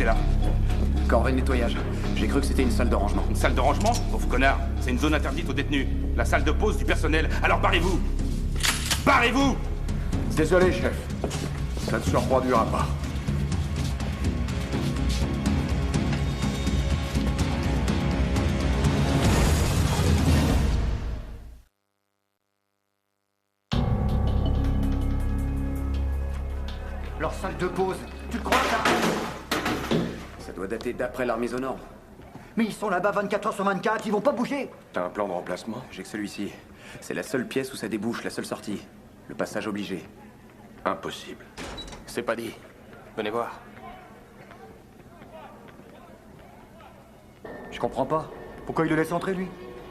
était là? Corvée de nettoyage. J'ai cru que c'était une salle de rangement. Une salle de rangement? Pauvre connard, c'est une zone interdite aux détenus. La salle de pause du personnel. Alors barrez-vous! Barrez-vous! Désolé, chef. Ça ne se reproduira pas. Leur salle de pause, tu te crois ça? Ça doit dater d'après la remise aux normes. Mais ils sont là-bas 24 heures sur 24, ils vont pas bouger. T'as un plan de remplacement? J'ai que celui-ci. C'est la seule pièce où ça débouche, la seule sortie. Le passage obligé. Impossible. C'est pas dit. Venez voir. Je comprends pas. Pourquoi il le laisse entrer, lui?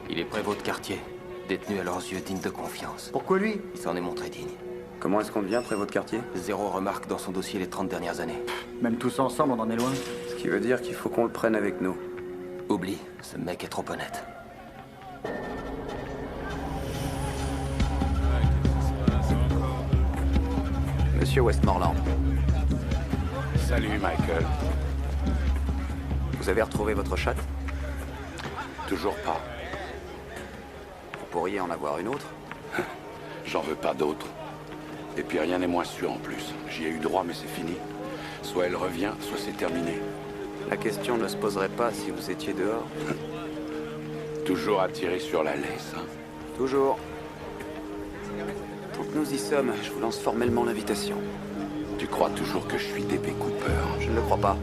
Il est prévôt de quartier. Détenu à leurs yeux, digne de confiance. Pourquoi lui? Il s'en est montré digne. Comment est-ce qu'on devient prévôt de quartier? 0 remarque dans son dossier les 30 dernières années. Même tous ensemble, on en est loin. Ce qui veut dire qu'il faut qu'on le prenne avec nous. Oublie, ce mec est trop honnête. Monsieur Westmoreland, Salut, Michael. vous avez retrouvé votre chatte? Toujours pas. Vous pourriez en avoir une autre? J'en veux pas d'autres. Et puis rien n'est moins sûr en plus. J'y ai eu droit, mais c'est fini. Soit elle revient, soit c'est terminé. La question ne se poserait pas si vous étiez dehors. Toujours à tirer sur la laisse, hein. Toujours. Tant que nous y sommes, je vous lance formellement l'invitation. Tu crois toujours que je suis D.B. Cooper? Je ne le crois pas.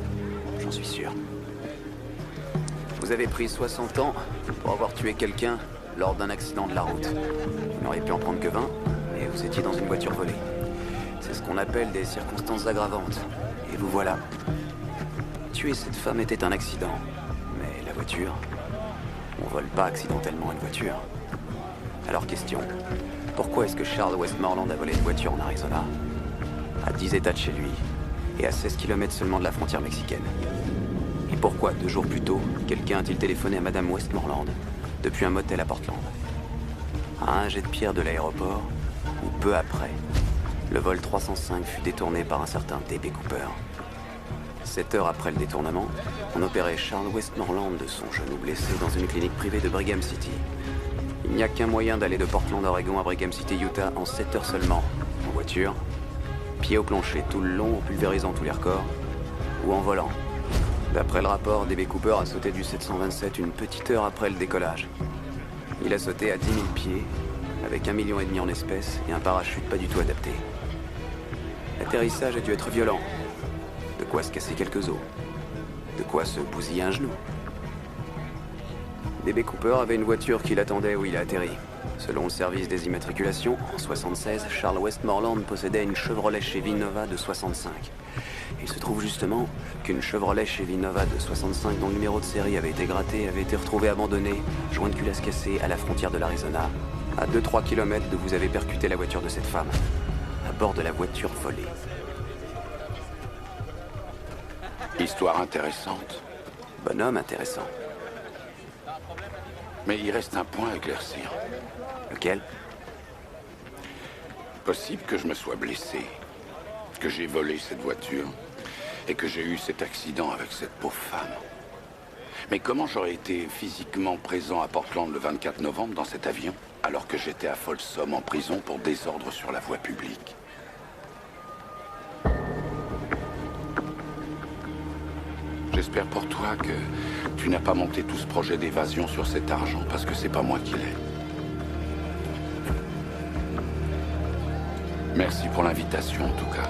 J'en suis sûr. Vous avez pris 60 ans pour avoir tué quelqu'un lors d'un accident de la route. Vous n'auriez pu en prendre que 20, et vous étiez dans une voiture volée. C'est ce qu'on appelle des circonstances aggravantes. Et vous voilà. Tuer cette femme était un accident. Mais la voiture... On vole pas accidentellement une voiture. Alors question. Pourquoi est-ce que Charles Westmoreland a volé une voiture en Arizona? À 10 états de chez lui. Et à 16 km seulement de la frontière mexicaine. Et pourquoi, 2 jours plus tôt, quelqu'un a-t-il téléphoné à Madame Westmoreland depuis un motel à Portland? À un jet de pierre de l'aéroport, ou peu après, le vol 305 fut détourné par un certain D.B. Cooper. 7 heures après le détournement, on opérait Charles Westmoreland de son genou blessé dans une clinique privée de Brigham City. Il n'y a qu'un moyen d'aller de Portland, Oregon à Brigham City, Utah en 7 heures seulement. En voiture, pied au plancher tout le long en pulvérisant tous les records, ou en volant. D'après le rapport, D.B. Cooper a sauté du 727 une petite heure après le décollage. Il a sauté à 10 000 pieds, avec 1,5 million en espèces et un parachute pas du tout adapté. L'atterrissage a dû être violent. De quoi se casser quelques os. De quoi se bousiller un genou. D.B. Cooper avait une voiture qui l'attendait où il a atterri. Selon le service des immatriculations, en 76, Charles Westmoreland possédait une Chevrolet Chevy Nova de 65. Il se trouve justement qu'une Chevrolet Chevy Nova de 65 dont le numéro de série avait été gratté avait été retrouvée abandonnée, joint de culasse cassée à la frontière de l'Arizona, à 2-3 km d'où vous avez percuté la voiture de cette femme, à bord de la voiture volée. Histoire intéressante. Bonhomme intéressant. Mais il reste un point à éclaircir. Lequel? Possible que je me sois blessé, que j'ai volé cette voiture et que j'ai eu cet accident avec cette pauvre femme. Mais comment j'aurais été physiquement présent à Portland le 24 novembre dans cet avion, alors que j'étais à Folsom en prison pour désordre sur la voie publique? J'espère pour toi que tu n'as pas monté tout ce projet d'évasion sur cet argent, parce que c'est pas moi qui l'ai. Merci pour l'invitation, en tout cas.